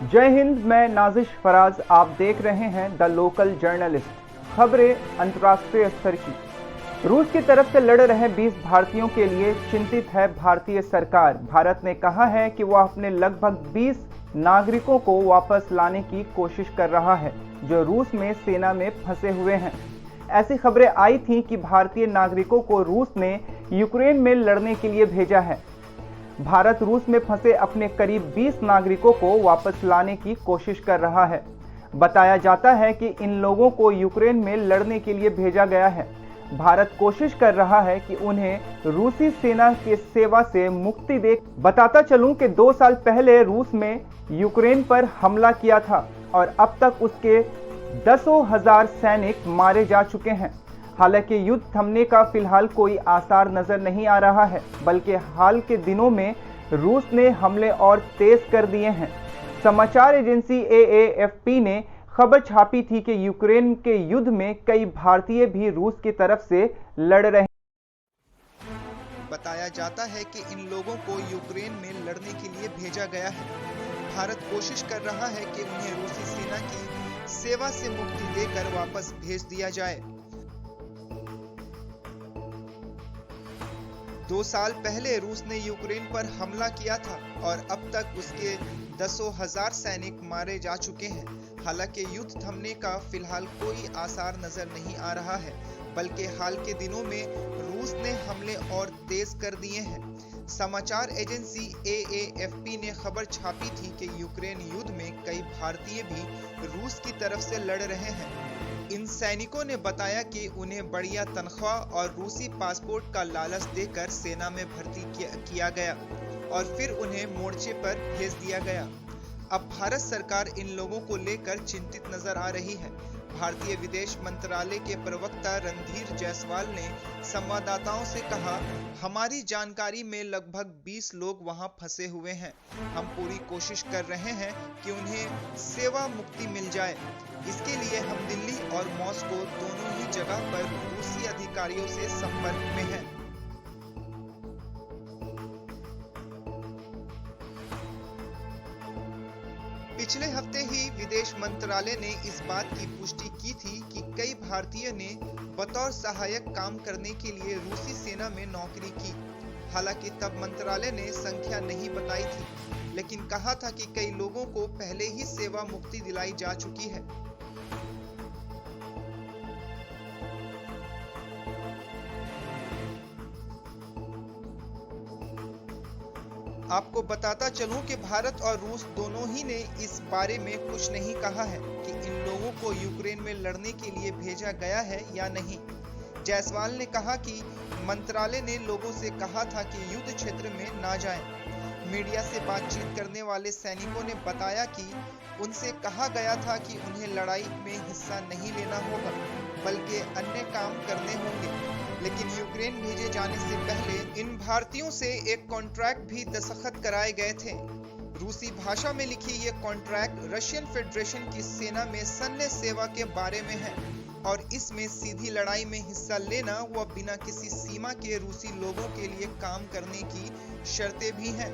जय हिंद। मैं नाजिश फराज, आप देख रहे हैं द लोकल जर्नलिस्ट। खबरें अंतर्राष्ट्रीय स्तर की। रूस की तरफ से लड़ रहे 20 भारतीयों के लिए चिंतित है भारतीय सरकार। भारत ने कहा है कि वह अपने लगभग 20 नागरिकों को वापस लाने की कोशिश कर रहा है जो रूस में सेना में फंसे हुए हैं। ऐसी खबरें आई थीं कि भारतीय नागरिकों को रूस ने यूक्रेन में लड़ने के लिए भेजा है। भारत रूस में फंसे अपने करीब 20 नागरिकों को वापस लाने की कोशिश कर रहा है। बताया जाता है कि इन लोगों को यूक्रेन में लड़ने के लिए भेजा गया है। भारत कोशिश कर रहा है कि उन्हें रूसी सेना की सेवा से मुक्ति दे। बताता चलूं कि 2 साल पहले रूस में यूक्रेन पर हमला किया था और अब तक उसके दसों हजार सैनिक मारे जा चुके हैं। हालांकि युद्ध थमने का फिलहाल कोई आसार नजर नहीं आ रहा है, बल्कि हाल के दिनों में रूस ने हमले और तेज कर दिए हैं। समाचार एजेंसी AAFP ने खबर छापी थी कि यूक्रेन के युद्ध में कई भारतीय भी रूस की तरफ से लड़ रहे हैं। बताया जाता है कि इन लोगों को यूक्रेन में लड़ने के लिए भेजा गया है। भारत कोशिश कर रहा है कि उन्हें रूसी सेना की सेवा से मुक्ति देकर वापस भेज दिया जाए। 2 साल पहले रूस ने यूक्रेन पर हमला किया था और अब तक उसके दसों हजार सैनिक मारे जा चुके हैं। हालांकि युद्ध थमने का फिलहाल कोई आसार नजर नहीं आ रहा है, बल्कि हाल के दिनों में रूस ने हमले और तेज कर दिए हैं। समाचार एजेंसी AAFP ने खबर छापी थी कि यूक्रेन युद्ध में कई भारतीय भी रूस की तरफ से लड़ रहे हैं। इन सैनिकों ने बताया कि उन्हें बढ़िया तनख्वाह और रूसी पासपोर्ट का लालच देकर सेना में भर्ती किया गया और फिर उन्हें मोर्चे पर भेज दिया गया। अब भारत सरकार इन लोगों को लेकर चिंतित नजर आ रही है। भारतीय विदेश मंत्रालय के प्रवक्ता रणधीर जायसवाल ने संवाददाताओं से कहा, हमारी जानकारी में लगभग 20 लोग वहां फंसे हुए हैं। हम पूरी कोशिश कर रहे हैं कि उन्हें सेवा मुक्ति मिल जाए। इसके लिए हम दिल्ली और मॉस्को दोनों ही जगह पर रूसी अधिकारियों से संपर्क में हैं। पिछले हफ्ते ही विदेश मंत्रालय ने इस बात की पुष्टि की थी कि कई भारतीय ने बतौर सहायक काम करने के लिए रूसी सेना में नौकरी की। हालांकि तब मंत्रालय ने संख्या नहीं बताई थी, लेकिन कहा था कि कई लोगों को पहले ही सेवा मुक्ति दिलाई जा चुकी है। आपको बताता चलूं कि भारत और रूस दोनों ही ने इस बारे में कुछ नहीं कहा है कि इन लोगों को यूक्रेन में लड़ने के लिए भेजा गया है या नहीं। जायसवाल ने कहा कि मंत्रालय ने लोगों से कहा था कि युद्ध क्षेत्र में ना जाएं। मीडिया से बातचीत करने वाले सैनिकों ने बताया कि उनसे कहा गया था कि उन्हें लड़ाई में हिस्सा नहीं लेना होगा, बल्कि अन्य काम करने होंगे। लेकिन यूक्रेन भेजे जाने से पहले इन भारतीयों से एक कॉन्ट्रैक्ट भी दस्तखत कराए गए थे। रूसी भाषा में लिखी ये कॉन्ट्रैक्ट रशियन फेडरेशन की सेना में सैन्य सेवा के बारे में है और इसमें सीधी लड़ाई में हिस्सा लेना व बिना किसी सीमा के रूसी लोगों के लिए काम करने की शर्तें भी हैं।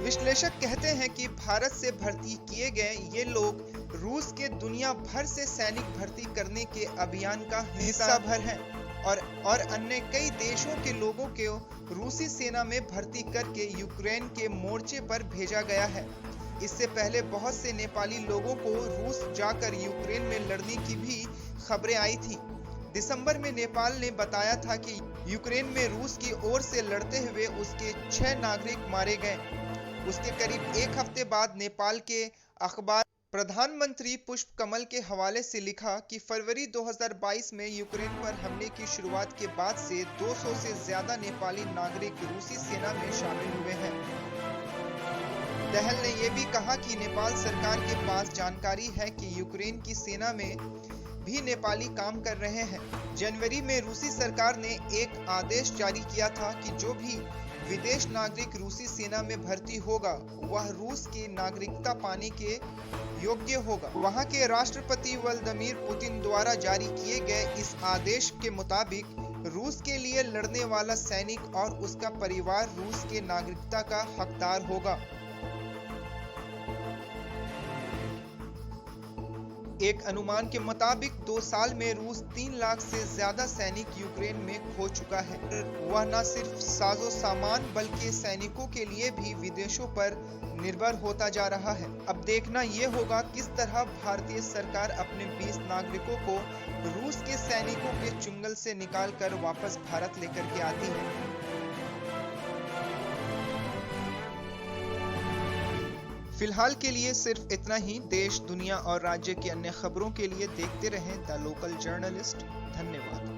विश्लेषक कहते हैं कि भारत से भर्ती किए गए ये लोग रूस के दुनिया भर से सैनिक भर्ती करने के अभियान का हिस्सा भर हैं और अन्य कई देशों के लोगों को रूसी सेना में भर्ती करके यूक्रेन के मोर्चे पर भेजा गया है। इससे पहले बहुत से नेपाली लोगों को रूस जाकर यूक्रेन में लड़ने की भी खबरें आई थी। दिसंबर में नेपाल ने बताया था कि यूक्रेन में रूस की ओर से लड़ते हुए उसके 6 नागरिक मारे गए। उसके करीब एक हफ्ते बाद नेपाल के अखबार प्रधानमंत्री पुष्प कमल के हवाले से लिखा कि फरवरी 2022 में यूक्रेन पर हमले की शुरुआत के बाद से 200 से ज्यादा नेपाली नागरिक रूसी सेना में शामिल हुए हैं। दहल ने यह भी कहा कि नेपाल सरकार के पास जानकारी है कि यूक्रेन की सेना में भी नेपाली काम कर रहे हैं। जनवरी में रूसी सरकार ने एक आदेश जारी किया था कि जो भी विदेश नागरिक रूसी सेना में भर्ती होगा वह रूस की नागरिकता पाने के योग्य होगा। वहां के राष्ट्रपति व्लादिमीर पुतिन द्वारा जारी किए गए इस आदेश के मुताबिक रूस के लिए लड़ने वाला सैनिक और उसका परिवार रूस के नागरिकता का हकदार होगा। एक अनुमान के मुताबिक 2 साल में रूस 3 लाख से ज्यादा सैनिक यूक्रेन में खो चुका है। वह न सिर्फ साजो सामान बल्कि सैनिकों के लिए भी विदेशों पर निर्भर होता जा रहा है। अब देखना ये होगा किस तरह भारतीय सरकार अपने 20 नागरिकों को रूस के सैनिकों के चुंगल से निकालकर वापस भारत लेकर के आती है। फिलहाल के लिए सिर्फ इतना ही। देश, दुनिया और राज्य की अन्य खबरों के लिए देखते रहें द लोकल जर्नलिस्ट। धन्यवाद।